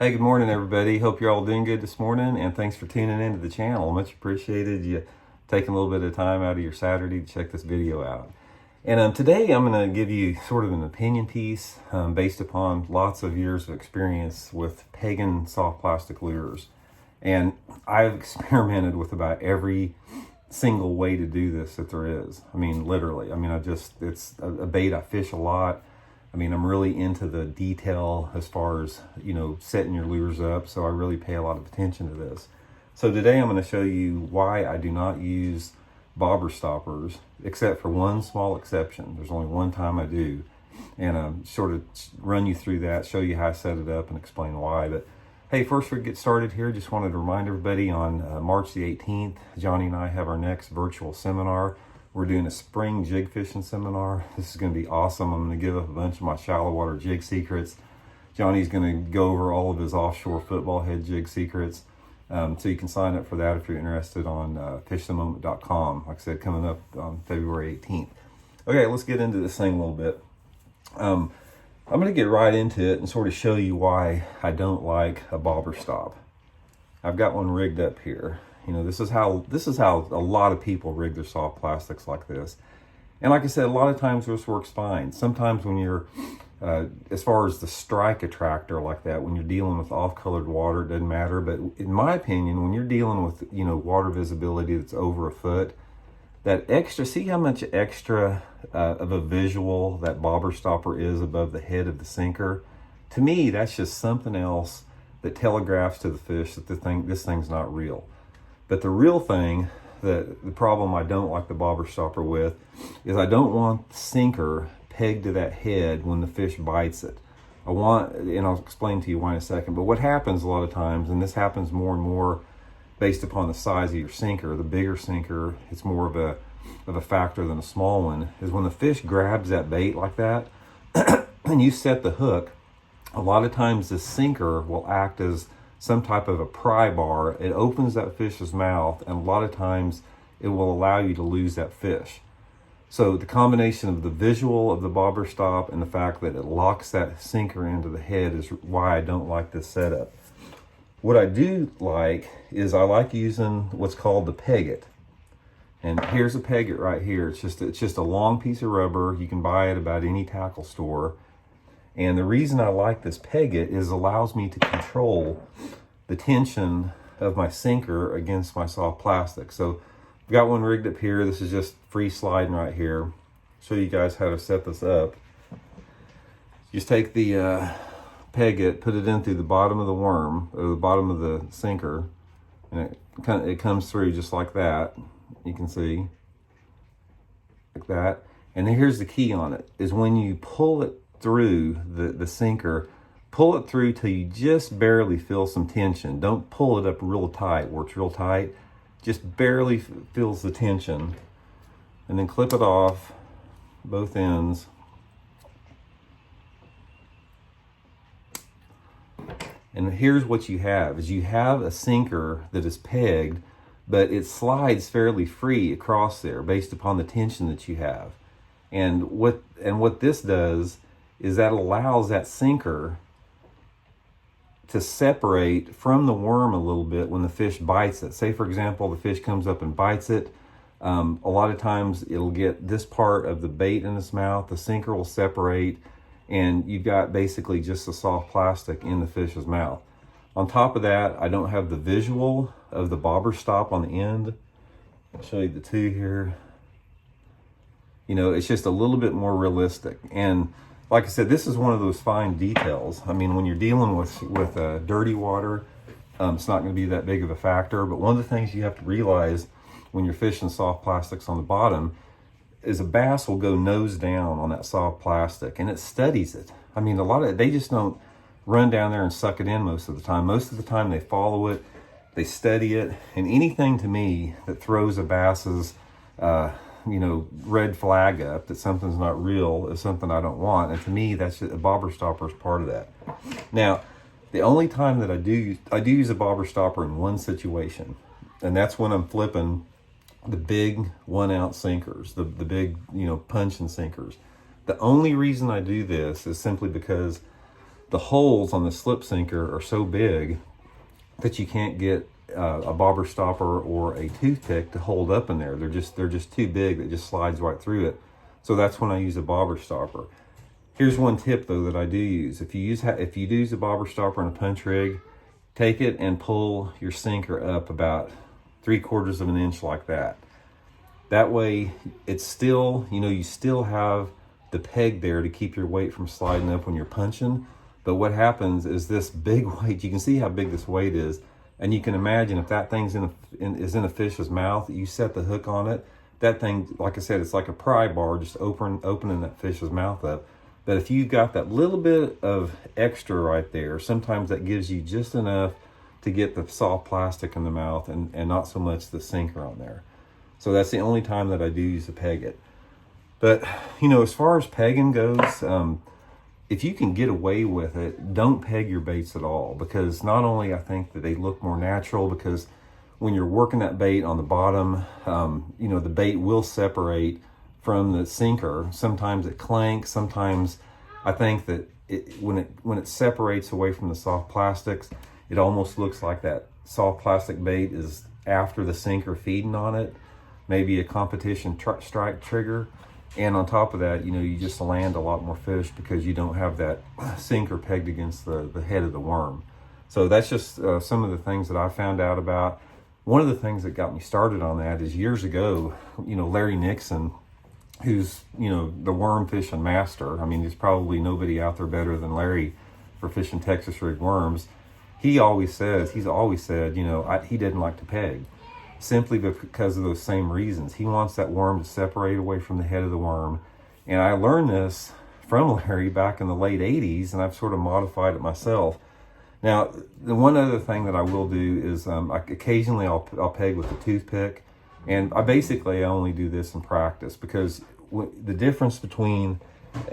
Hey, good morning, everybody. Hope you're all doing good this morning, and thanks for tuning into the channel. Much appreciated you taking a little bit of time out of your Saturday to check this video out. And today I'm going to give you sort of an opinion piece based upon lots of years of experience with Pagan soft plastic lures. And I've experimented with about every single way to do this that there is. I mean, literally. I mean, it's a bait I fish a lot. I mean, I'm really into the detail as far as, setting your lures up. So I really pay a lot of attention to this. So today I'm going to show you why I do not use bobber stoppers, except for one small exception. There's only one time I do. And sort of run you through that, show you how I set it up and explain why. But hey, first we get started here, just wanted to remind everybody on March the 18th, Johnny and I have our next virtual seminar. We're doing a spring jig fishing seminar. This is going to be awesome. I'm going to give up a bunch of my shallow water jig secrets. Johnny's going to go over all of his offshore football head jig secrets. So you can sign up for that if you're interested on fishthemoment.com. Like I said, coming up on February 18th. Okay, let's get into this thing a little bit. I'm going to get right into it and sort of show you why I don't like a bobber stop. I've got one rigged up here. This is how a lot of people rig their soft plastics like this. And like I said, a lot of times this works fine. Sometimes when you're, as far as the strike attractor like that, when you're dealing with off-colored water, it doesn't matter. But in my opinion, when you're dealing with, water visibility that's over a foot, that extra, see how much extra of a visual that bobber stopper is above the head of the sinker? To me, that's just something else that telegraphs to the fish that this thing's not real. But the real thing, the problem I don't like the bobber stopper with, is I don't want the sinker pegged to that head when the fish bites it. And I'll explain to you why in a second, but what happens a lot of times, and this happens more and more based upon the size of your sinker, the bigger sinker, it's more of a factor than a small one, is when the fish grabs that bait like that, and you set the hook, a lot of times the sinker will act as some type of a pry bar. It opens that fish's mouth, and a lot of times it will allow you to lose that fish. So the combination of the visual of the bobber stop and the fact that it locks that sinker into the head is why I don't like this setup. What I do like is I like using what's called the Peg-It. And here's a Peg-It right here. It's just a long piece of rubber. You can buy it about any tackle store. And the reason I like this Peg-It is it allows me to control the tension of my sinker against my soft plastic. So I've got one rigged up here. This is just free sliding right here. Show you guys how to set this up. Just take the Peg-It, put it in through the bottom of the worm, or the bottom of the sinker, and it comes through just like that. You can see, like that. And then here's the key on it, is when you pull it through the sinker, pull it through till you just barely feel some tension. Don't pull it up real tight where it's real tight. Just barely feels the tension. And then clip it off both ends. And here's what you have, is you have a sinker that is pegged, but it slides fairly free across there based upon the tension that you have. And what this does is that allows that sinker to separate from the worm a little bit when the fish bites it. Say, for example, the fish comes up and bites it. A lot of times it'll get this part of the bait in its mouth. The sinker will separate, and you've got basically just the soft plastic in the fish's mouth. On top of that, I don't have the visual of the bobber stop on the end. I'll show you the two here. It's just a little bit more realistic. And like I said, this is one of those fine details. I mean, when you're dealing with dirty water, it's not going to be that big of a factor. But one of the things you have to realize when you're fishing soft plastics on the bottom is a bass will go nose down on that soft plastic, and it studies it. I mean, they just don't run down there and suck it in most of the time. Most of the time they follow it, they study it, and anything to me that throws a bass's red flag up that something's not real is something I don't want. And to me, that's a bobber stopper is part of that. Now, the only time that I do use a bobber stopper in one situation, and that's when I'm flipping the big 1 ounce sinkers, the big, punching sinkers. The only reason I do this is simply because the holes on the slip sinker are so big that you can't get a bobber stopper or a toothpick to hold up in there. They're just too big. That just slides right through it. So that's when I use a bobber stopper. Here's one tip though that I do use. If you do use a bobber stopper and a punch rig, take it and pull your sinker up about 3/4 of an inch like that. That way it's still, you still have the peg there to keep your weight from sliding up when you're punching. But what happens is this big weight, you can see how big this weight is. And you can imagine if that thing's is in a fish's mouth, you set the hook on it, that thing, like I said, it's like a pry bar, just opening that fish's mouth up. But if you got that little bit of extra right there, sometimes that gives you just enough to get the soft plastic in the mouth and not so much the sinker on there. So that's the only time that I do use to peg it. But, as far as pegging goes, if you can get away with it, don't peg your baits at all. Because not only I think that they look more natural, because when you're working that bait on the bottom, the bait will separate from the sinker. Sometimes it clanks. Sometimes I think that when it separates away from the soft plastics, it almost looks like that soft plastic bait is after the sinker feeding on it, maybe a competition strike trigger. And on top of that, you just land a lot more fish because you don't have that sinker pegged against the head of the worm. So that's just some of the things that I found out about. One of the things that got me started on that is years ago, Larry Nixon, who's, the worm fishing master. I mean, there's probably nobody out there better than Larry for fishing Texas rig worms. He's always said, he didn't like to peg simply because of those same reasons. He wants that worm to separate away from the head of the worm. And I learned this from Larry back in the late 80s, and I've sort of modified it myself. Now, the one other thing that I will do is occasionally I'll peg with a toothpick. And I only do this in practice because the difference between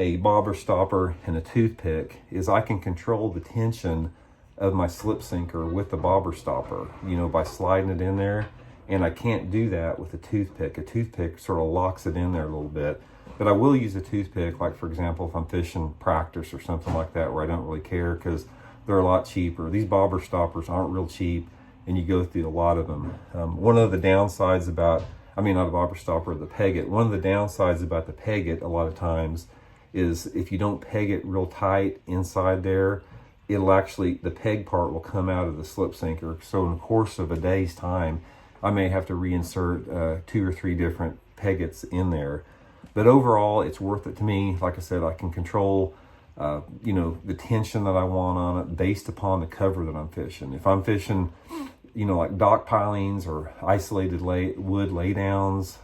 a bobber stopper and a toothpick is I can control the tension of my slip sinker with the bobber stopper, by sliding it in there. And I can't do that with a toothpick. A toothpick sort of locks it in there a little bit. But I will use a toothpick, like for example, if I'm fishing practice or something like that where I don't really care because they're a lot cheaper. These bobber stoppers aren't real cheap, and you go through a lot of them. One of the downsides about, not a bobber stopper, the peg it. One of the downsides about the peg it a lot of times is if you don't peg it real tight inside there, the peg part will come out of the slip sinker. So in the course of a day's time, I may have to reinsert 2 or 3 different peggets in there. But overall, it's worth it to me. Like I said, I can control, the tension that I want on it based upon the cover that I'm fishing. If I'm fishing, like dock pilings or isolated wood laydowns,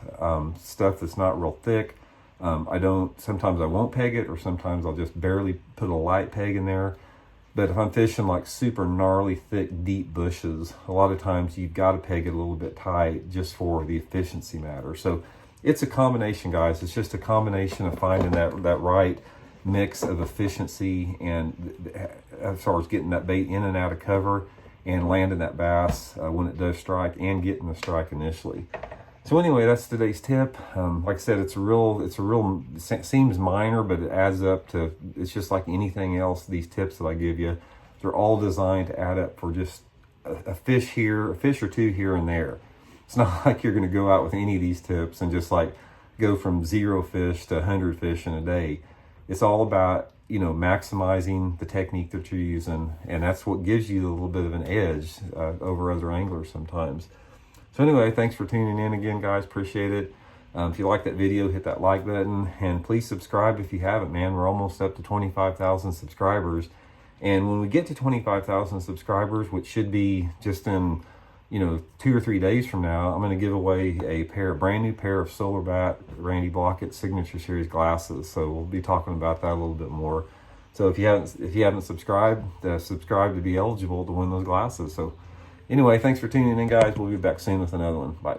stuff that's not real thick, sometimes I won't peg it, or sometimes I'll just barely put a light peg in there. But if I'm fishing like super gnarly, thick, deep bushes, a lot of times you've got to peg it a little bit tight just for the efficiency matter. So it's a combination, guys. It's just a combination of finding that right mix of efficiency and as far as getting that bait in and out of cover and landing that bass when it does strike and getting the strike initially. So anyway, that's today's tip. Like I said, it seems minor, but it adds up to, it's just like anything else. These tips that I give you, they're all designed to add up for just a fish or two here and there. It's not like you're going to go out with any of these tips and just like go from 0 fish to 100 fish in a day. It's all about, maximizing the technique that you're using. And that's what gives you a little bit of an edge over other anglers sometimes. So anyway, thanks for tuning in again, guys. Appreciate it. If you like that video, hit that like button. And please subscribe if you haven't, man. We're almost up to 25,000 subscribers. And when we get to 25,000 subscribers, which should be just in, 2 or 3 days from now, I'm going to give away a brand new pair of Solar Bat Randy Blockett Signature Series glasses. So we'll be talking about that a little bit more. So if you haven't subscribed, subscribe to be eligible to win those glasses. So anyway, thanks for tuning in, guys. We'll be back soon with another one. Bye.